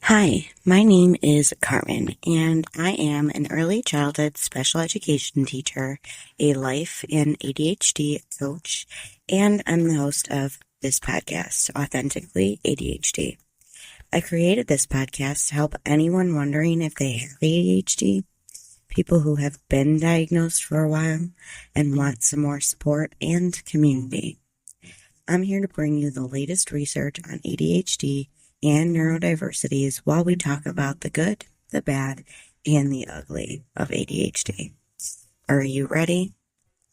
Hi, my name is Carmen, and I am an early childhood special education teacher, a life and ADHD coach, and I'm the host of this podcast, Authentically ADHD. I created this podcast to help anyone wondering if they have ADHD, people who have been diagnosed for a while and want some more support and community. I'm here to bring you the latest research on ADHD and neurodiversities while we talk about the good, the bad, and the ugly of ADHD. Are you ready?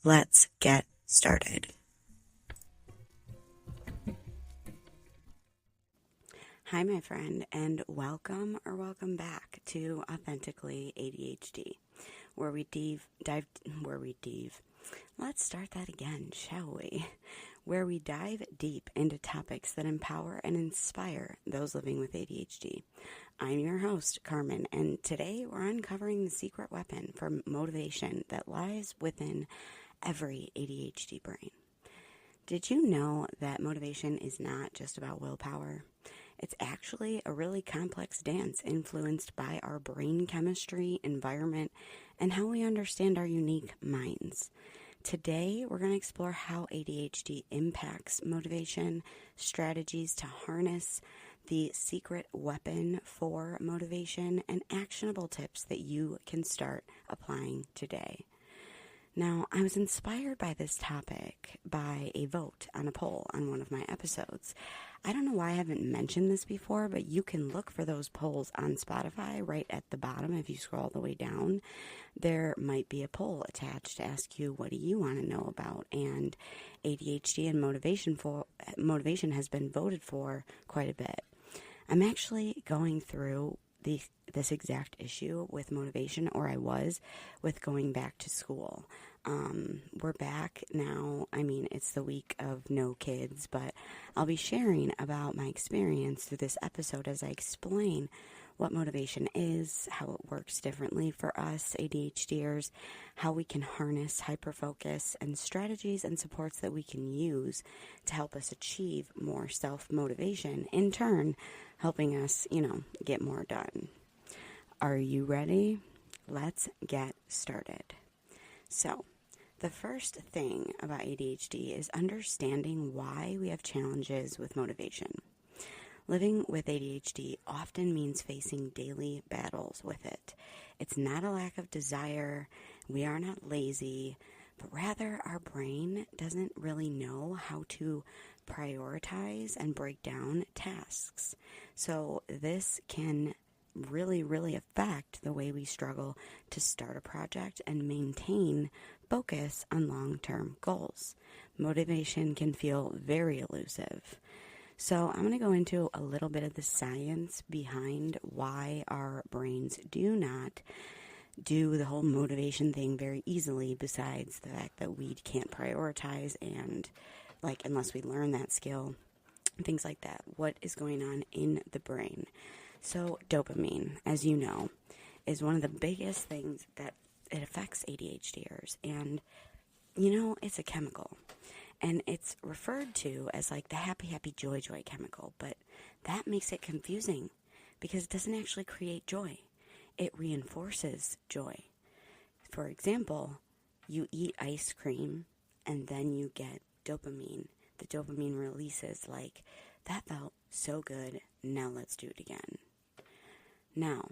Let's get started. Hi, my friend, and welcome back to Authentically ADHD, where we Let's start that again, shall we? Where we dive deep into topics that empower and inspire those living with ADHD. I'm your host, Carmen, and today we're uncovering the secret weapon for motivation that lies within every ADHD brain. Did you know that motivation is not just about willpower? It's actually a really complex dance influenced by our brain chemistry, environment, and how we understand our unique minds. Today, we're going to explore how ADHD impacts motivation, strategies to harness the secret weapon for motivation, and actionable tips that you can start applying today. Now, I was inspired by this topic by a vote on a poll on one of my episodes. I don't know why I haven't mentioned this before, but you can look for those polls on Spotify right at the bottom. If you scroll all the way down, there might be a poll attached to ask you, what do you want to know about? And ADHD and motivation has been voted for quite a bit. I'm actually going through this exact issue with motivation, or I was, with going back to school. We're back now. I mean, it's the week of no kids, but I'll be sharing about my experience through this episode as I explain what motivation is, how it works differently for us ADHDers, how we can harness hyperfocus, and strategies and supports that we can use to help us achieve more self-motivation, in turn helping us, get more done. Are you ready? Let's get started. So, the first thing about ADHD is understanding why we have challenges with motivation. Living with ADHD often means facing daily battles with it. It's not a lack of desire, we are not lazy, but rather our brain doesn't really know how to prioritize and break down tasks. So this can really affect the way we struggle to start a project and maintain focus on long-term goals. Motivation can feel very elusive. So I'm going to go into a little bit of the science behind why our brains do not do the whole motivation thing very easily, besides the fact that we can't prioritize and, unless we learn that skill, things like that. What is going on in the brain? So dopamine, as you know, is one of the biggest things that it affects ADHDers. And, it's a chemical. And it's referred to as the happy, joy chemical. But that makes it confusing because it doesn't actually create joy. It reinforces joy. For example, you eat ice cream and then you get dopamine. The dopamine releases that felt so good, now let's do it again. Now,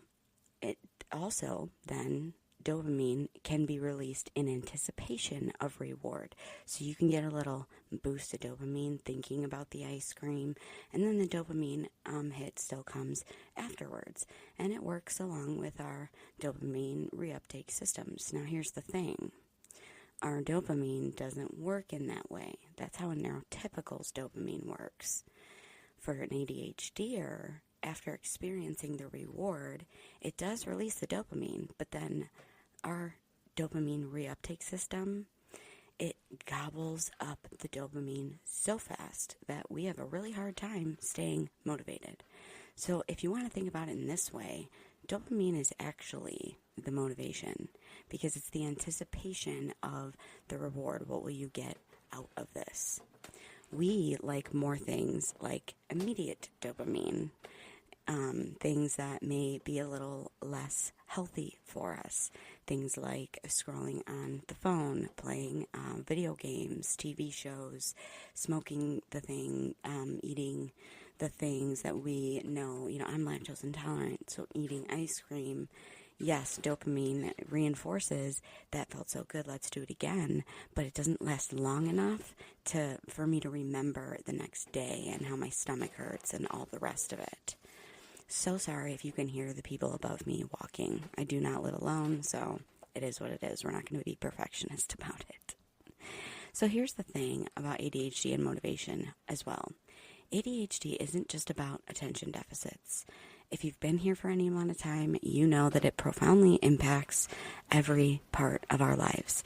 it also then, dopamine can be released in anticipation of reward. So you can get a little boost of dopamine thinking about the ice cream, and then the dopamine hit still comes afterwards. And it works along with our dopamine reuptake systems. Now here's the thing. Our dopamine doesn't work in that way. That's how a neurotypical's dopamine works. For an ADHDer, after experiencing the reward, it does release the dopamine, but then our dopamine reuptake system, it gobbles up the dopamine so fast that we have a really hard time staying motivated. So if you want to think about it in this way, dopamine is actually the motivation because it's the anticipation of the reward. What will you get out of this? We like more things like immediate dopamine. things that may be a little less healthy for us. Things like scrolling on the phone, playing video games, TV shows, smoking the thing, eating the things that we know. I'm lactose intolerant, so eating ice cream. Yes, dopamine reinforces that felt so good, let's do it again, but it doesn't last long enough for me to remember the next day and how my stomach hurts and all the rest of it. So sorry if you can hear the people above me walking. I do not live alone, so it is what it is. We're not going to be perfectionist about it. So here's the thing about ADHD and motivation as well. ADHD isn't just about attention deficits. If you've been here for any amount of time, you know that it profoundly impacts every part of our lives,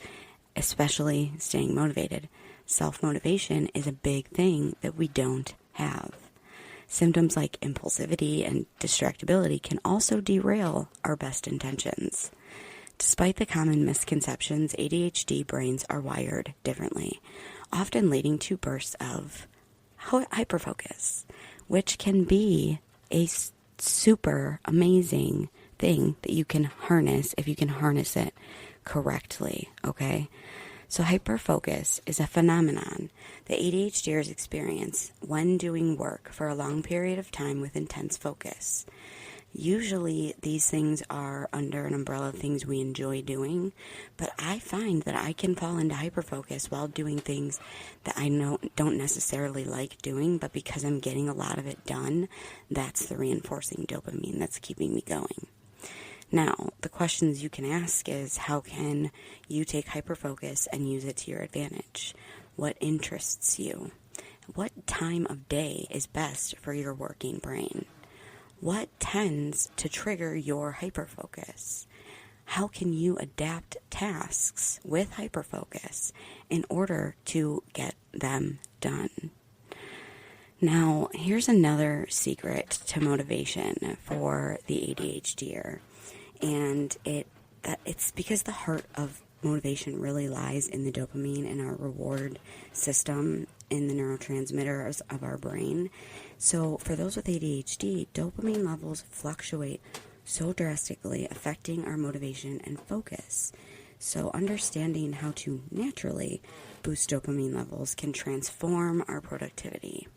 especially staying motivated. Self-motivation is a big thing that we don't have. Symptoms like impulsivity and distractibility can also derail our best intentions. Despite the common misconceptions, ADHD brains are wired differently, often leading to bursts of hyperfocus, which can be a super amazing thing that you can harness if you can harness it correctly, okay? So hyperfocus is a phenomenon that ADHDers experience when doing work for a long period of time with intense focus. Usually these things are under an umbrella of things we enjoy doing, but I find that I can fall into hyperfocus while doing things that I don't necessarily like doing, but because I'm getting a lot of it done, that's the reinforcing dopamine that's keeping me going. Now, the questions you can ask is, how can you take hyperfocus and use it to your advantage? What interests you? What time of day is best for your working brain? What tends to trigger your hyperfocus? How can you adapt tasks with hyperfocus in order to get them done? Now, here's another secret to motivation for the ADHDer. And it's because the heart of motivation really lies in the dopamine in our reward system, in the neurotransmitters of our brain. So for those with ADHD, dopamine levels fluctuate so drastically, affecting our motivation and focus. So understanding how to naturally boost dopamine levels can transform our productivity.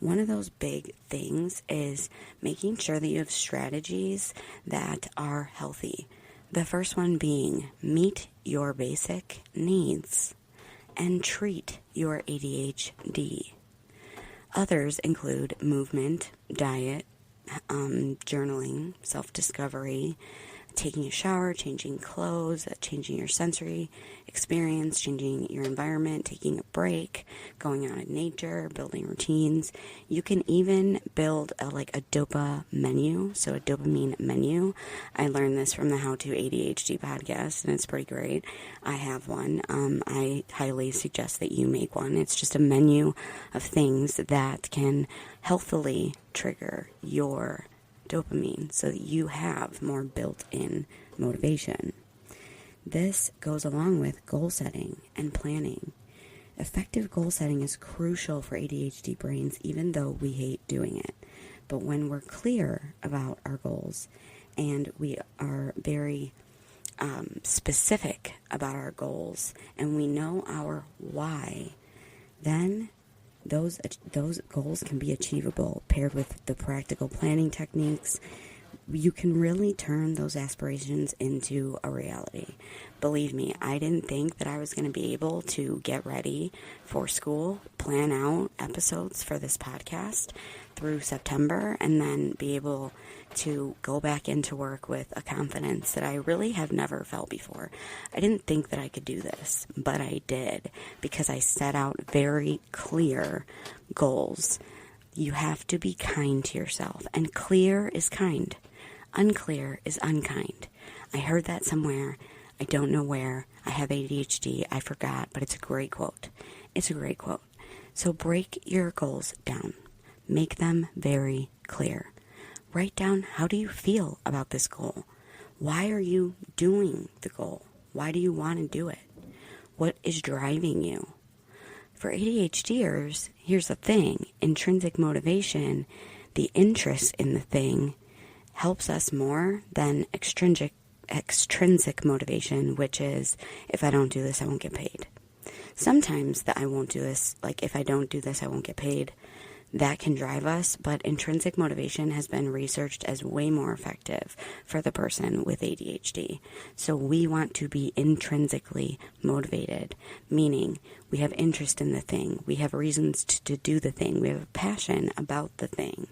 One of those big things is making sure that you have strategies that are healthy. The first one being meet your basic needs and treat your ADHD. Others include movement, diet, journaling, self-discovery, taking a shower, changing clothes, changing your sensory experience, changing your environment, taking a break, going out in nature, building routines. You can even build a dopa menu, so a dopamine menu. I learned this from the How to ADHD podcast, and it's pretty great. I have one. I highly suggest that you make one. It's just a menu of things that can healthily trigger your dopamine so that you have more built-in motivation. This goes along with goal setting and planning. Effective goal setting is crucial for ADHD brains, even though we hate doing it. But when we're clear about our goals and we are very specific about our goals and we know our why, then those goals can be achievable. Paired with the practical planning techniques, you can really turn those aspirations into a reality. Believe me, I didn't think that I was going to be able to get ready for school, plan out episodes for this podcast through September, and then be able to go back into work with a confidence that I really have never felt before. I didn't think that I could do this, but I did, because I set out very clear goals. You have to be kind to yourself, and clear is kind. Unclear is unkind. I heard that somewhere. I don't know where. I have ADHD. I forgot, but it's a great quote. It's a great quote. So break your goals down. Make them very clear. Write down, how do you feel about this goal? Why are you doing the goal? Why do you want to do it? What is driving you? For ADHDers, here's the thing. Intrinsic motivation, the interest in the thing helps us more than extrinsic motivation, which is, if I don't do this, I won't get paid. Sometimes I won't do this, like if I don't do this, I won't get paid. That can drive us, but intrinsic motivation has been researched as way more effective for the person with ADHD. So we want to be intrinsically motivated, meaning we have interest in the thing, we have reasons to do the thing, we have a passion about the thing.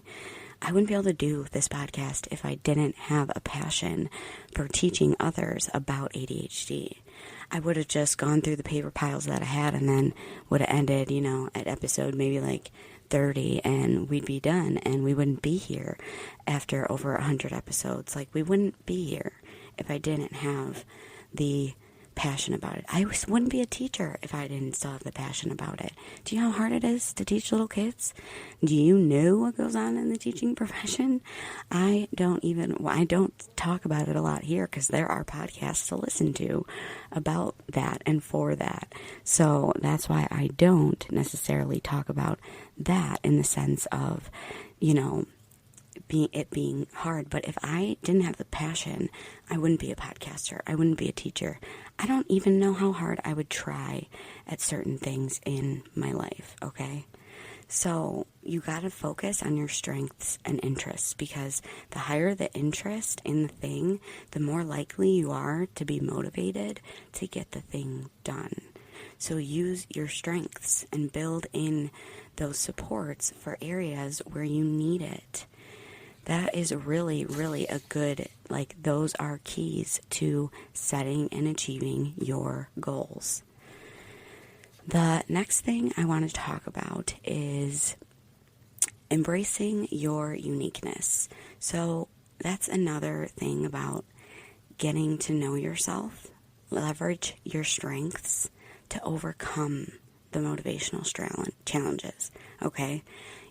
I wouldn't be able to do this podcast if I didn't have a passion for teaching others about ADHD. I would have just gone through the paper piles that I had and then would have ended, at episode maybe like 30 and we'd be done and we wouldn't be here after over 100 episodes. Like, we wouldn't be here if I didn't have the passion about it. I wouldn't be a teacher if I didn't still have the passion about it. Do you know how hard it is to teach little kids? Do you know what goes on in the teaching profession? I don't talk about it a lot here because there are podcasts to listen to about that and for that. So that's why I don't necessarily talk about that in the sense of, being hard. But if I didn't have the passion, I wouldn't be a podcaster. I wouldn't be a teacher. I don't even know how hard I would try at certain things in my life, okay? So you got to focus on your strengths and interests, because the higher the interest in the thing, the more likely you are to be motivated to get the thing done. So use your strengths and build in those supports for areas where you need it. That is really, really a good, those are keys to setting and achieving your goals. The next thing I want to talk about is embracing your uniqueness. So that's another thing about getting to know yourself. Leverage your strengths to overcome the motivational challenges, okay?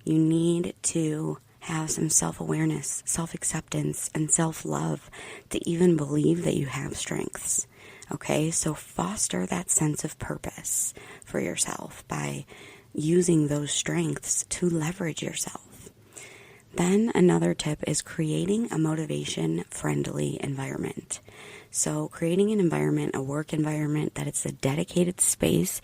You need to have some self-awareness, self-acceptance, and self-love to even believe that you have strengths, okay? So foster that sense of purpose for yourself by using those strengths to leverage yourself. Then another tip is creating a motivation-friendly environment. So creating an environment, a work environment, that it's a dedicated space,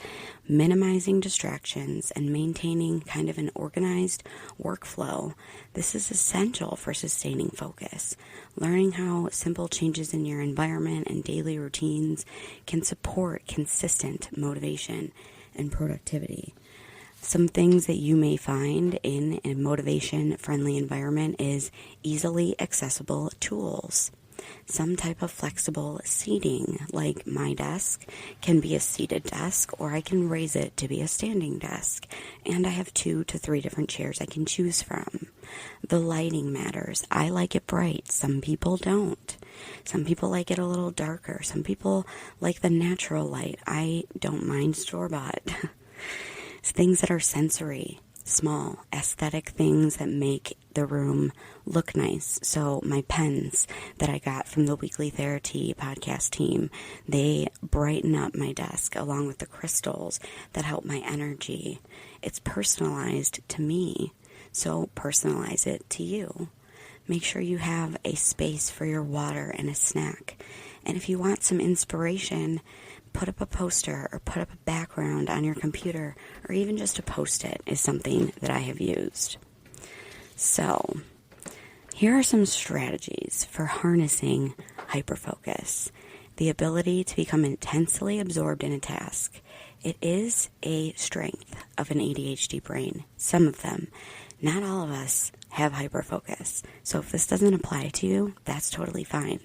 minimizing distractions, and maintaining kind of an organized workflow. This is essential for sustaining focus. Learning how simple changes in your environment and daily routines can support consistent motivation and productivity. Some things that you may find in a motivation-friendly environment is easily accessible tools. Some type of flexible seating, like my desk can be a seated desk, or I can raise it to be a standing desk. And I have 2 to 3 different chairs I can choose from. The lighting matters. I like it bright. Some people don't. Some people like it a little darker. Some people like the natural light. I don't mind store-bought. Things that are sensory, small, aesthetic things that make the room look nice. So my pens that I got from the Weekly Therapy podcast team, they brighten up my desk, along with the crystals that help my energy. It's personalized to me, so personalize it to you. Make sure you have a space for your water and a snack. And if you want some inspiration, put up a poster or put up a background on your computer, or even just a Post-it is something that I have used. So, here are some strategies for harnessing hyperfocus, the ability to become intensely absorbed in a task. It is a strength of an ADHD brain, some of them. Not all of us have hyperfocus. So if this doesn't apply to you, that's totally fine.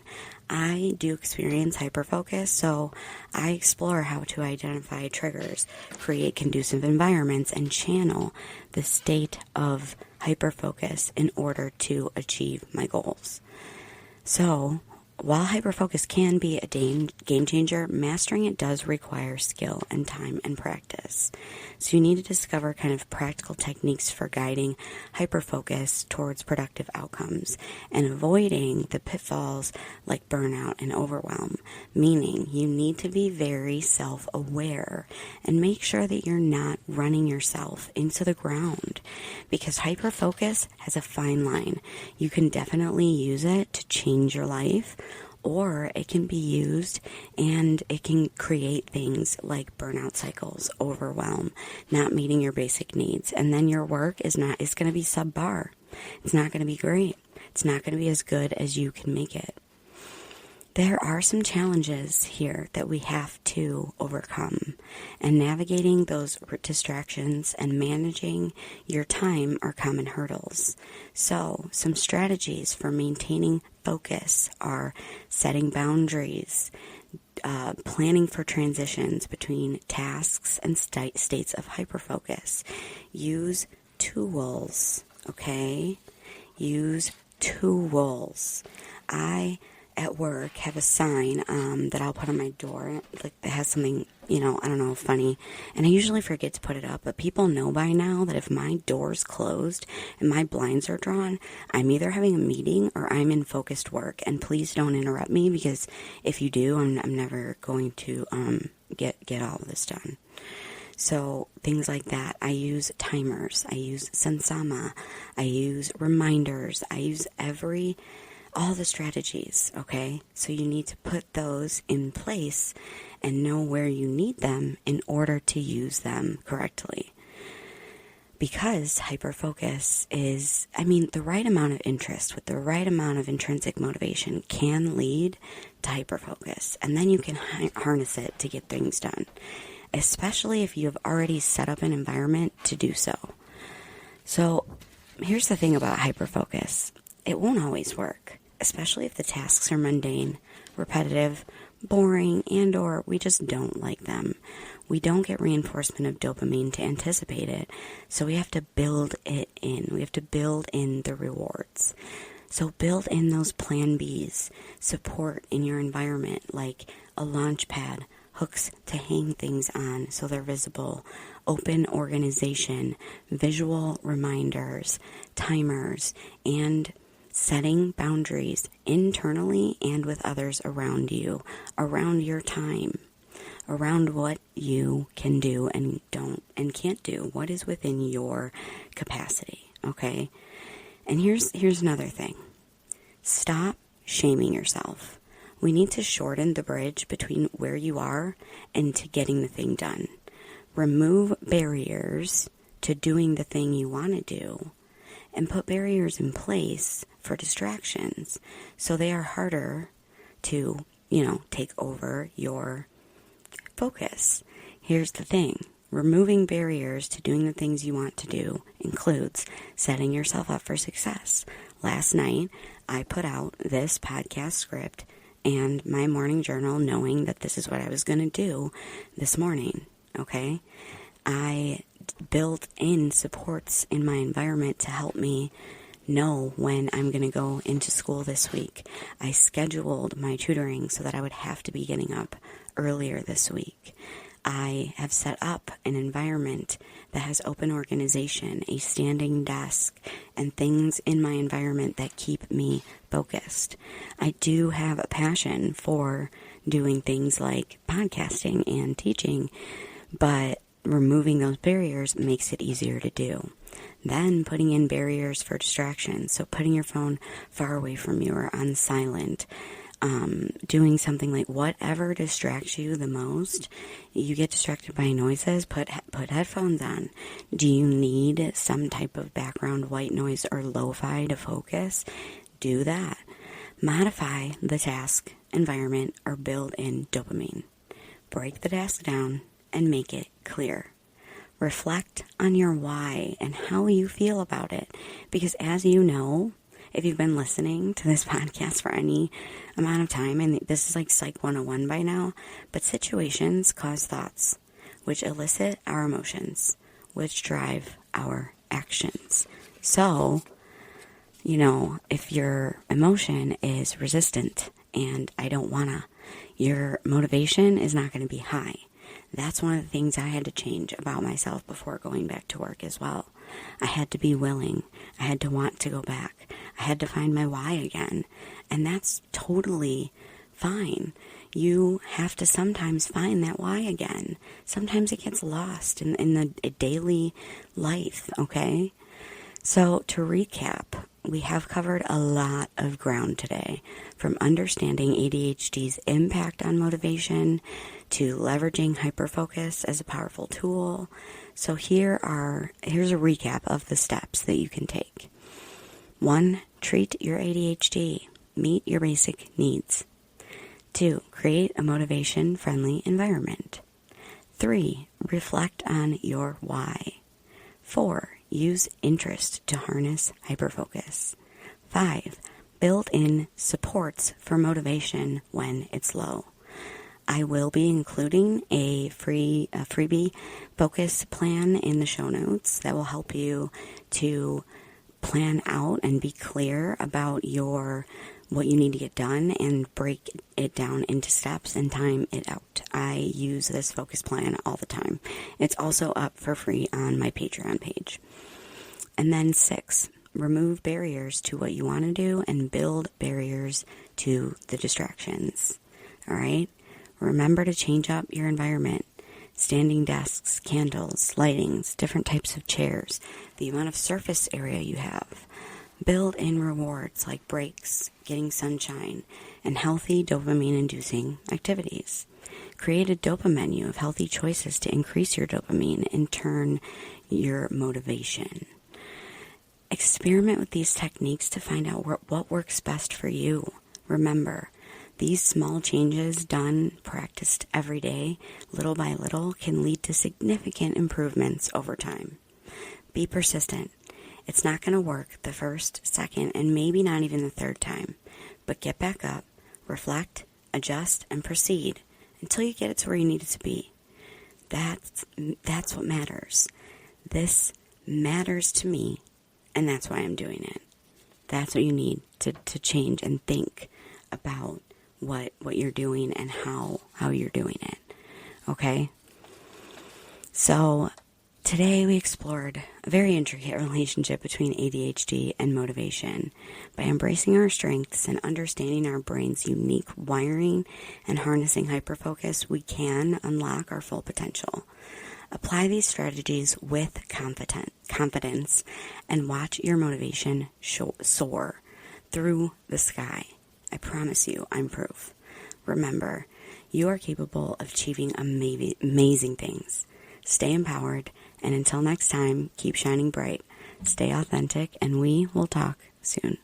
I do experience hyperfocus, so I explore how to identify triggers, create conducive environments, and channel the state of hyperfocus in order to achieve my goals. So while hyperfocus can be a game changer, mastering it does require skill and time and practice. So you need to discover kind of practical techniques for guiding hyperfocus towards productive outcomes and avoiding the pitfalls like burnout and overwhelm, meaning you need to be very self-aware and make sure that you're not running yourself into the ground, because hyperfocus has a fine line. You can definitely use it to change your life, or it can be used and it can create things like burnout cycles, overwhelm, not meeting your basic needs, and then your work is going to be subpar. It's not going to be great. It's not going to be as good as you can make it. There are some challenges here that we have to overcome, and navigating those distractions and managing your time are common hurdles. So, some strategies for maintaining focus are setting boundaries, planning for transitions between tasks and states of hyperfocus. Use tools, okay? Use tools. At work, have a sign that I'll put on my door, like that has something, I don't know, funny, and I usually forget to put it up, but people know by now that if my door's closed and my blinds are drawn, I'm either having a meeting or I'm in focused work, and please don't interrupt me, because if you do, I'm never going to get all of this done. So things like that. I use timers, I use Sensama, I use reminders, I use all the strategies, okay? So you need to put those in place and know where you need them in order to use them correctly. Because hyperfocus is, the right amount of interest with the right amount of intrinsic motivation can lead to hyperfocus. And then you can harness it to get things done, especially if you have already set up an environment to do so. So here's the thing about hyperfocus. It won't always work, especially if the tasks are mundane, repetitive, boring, and or we just don't like them. We don't get reinforcement of dopamine to anticipate it, so we have to build it in. We have to build in the rewards. So build in those plan Bs, support in your environment, like a launch pad, hooks to hang things on so they're visible, open organization, visual reminders, timers, and setting boundaries internally and with others around you, around your time, around what you can do and don't and can't do, what is within your capacity, okay? And here's another thing. Stop shaming yourself. We need to shorten the bridge between where you are and to getting the thing done. Remove barriers to doing the thing you want to do, and put barriers in place for distractions so they are harder to, take over your focus. Here's the thing. Removing barriers to doing the things you want to do includes setting yourself up for success. Last night, I put out this podcast script and my morning journal knowing that this is what I was going to do this morning, okay? I built in supports in my environment to help me know when I'm going to go into school this week. I scheduled my tutoring so that I would have to be getting up earlier this week. I have set up an environment that has open organization, a standing desk, and things in my environment that keep me focused. I do have a passion for doing things like podcasting and teaching, but removing those barriers makes it easier to do. Then putting in barriers for distraction, so putting your phone far away from you or on silent, doing something like whatever distracts you the most. You get distracted by noises, put headphones on. Do you need some type of background white noise or lo-fi to focus? Do that. Modify the task environment or build in dopamine. Break the task down and make it clear. Reflect on your why and how you feel about it. Because as you know, if you've been listening to this podcast for any amount of time, and this is like Psych 101 by now, but situations cause thoughts, which elicit our emotions, which drive our actions. So, if your emotion is resistant and I don't wanna. Your motivation is not going to be high. That's one of the things I had to change about myself before going back to work as well. I had to be willing. I had to want to go back. I had to find my why again. And that's totally fine. You have to sometimes find that why again. Sometimes it gets lost in the daily life, okay? So to recap, we have covered a lot of ground today, from understanding ADHD's impact on motivation to leveraging hyperfocus as a powerful tool. So here's a recap of the steps that you can take. 1, treat your ADHD. Meet your basic needs. 2, create a motivation-friendly environment. 3, reflect on your why. 4, use interest to harness hyperfocus. 5, build in supports for motivation when it's low. I will be including a freebie focus plan in the show notes that will help you to plan out and be clear about what you need to get done and break it down into steps and time it out. I use this focus plan all the time. It's also up for free on my Patreon page. And then 6, remove barriers to what you want to do and build barriers to the distractions. All right? Remember to change up your environment. Standing desks, candles, lightings, different types of chairs, the amount of surface area you have. Build in rewards like breaks, getting sunshine, and healthy dopamine-inducing activities. Create a dopamine menu of healthy choices to increase your dopamine and turn your motivation. Experiment with these techniques to find out what works best for you. Remember, these small changes practiced every day, little by little, can lead to significant improvements over time. Be persistent. It's not going to work the first, second, and maybe not even the third time. But get back up, reflect, adjust, and proceed until you get it to where you need it to be. That's what matters. This matters to me, and that's why I'm doing it. That's what you need to change and think about what you're doing and how you're doing it. Okay? So today we explored a very intricate relationship between ADHD and motivation. By embracing our strengths and understanding our brain's unique wiring and harnessing hyperfocus, we can unlock our full potential. Apply these strategies with confidence and watch your motivation soar through the sky. I promise you, I'm proof. Remember, you are capable of achieving amazing things. Stay empowered, and until next time, keep shining bright, stay authentic, and we will talk soon.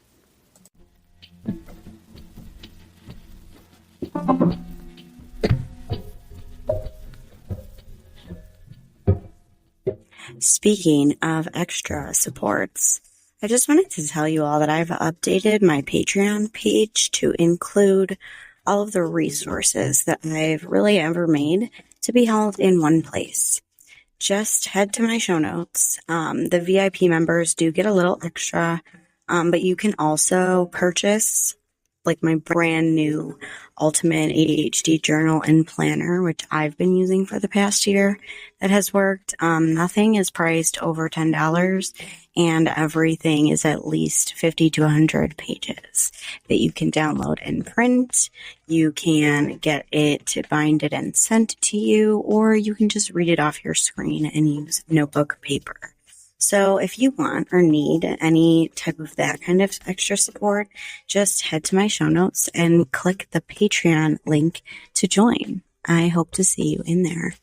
Speaking of extra supports, I just wanted to tell you all that I've updated my Patreon page to include all of the resources that I've really ever made to be held in one place. Just head to my show notes. The VIP members do get a little extra, but you can also purchase like my brand new Ultimate ADHD Journal and Planner, which I've been using for the past year that has worked. Nothing is priced over $10, and everything is at least 50 to 100 pages that you can download and print. You can get it to bind it and send it to you, or you can just read it off your screen and use notebook paper. So if you want or need any type of that kind of extra support, just head to my show notes and click the Patreon link to join. I hope to see you in there.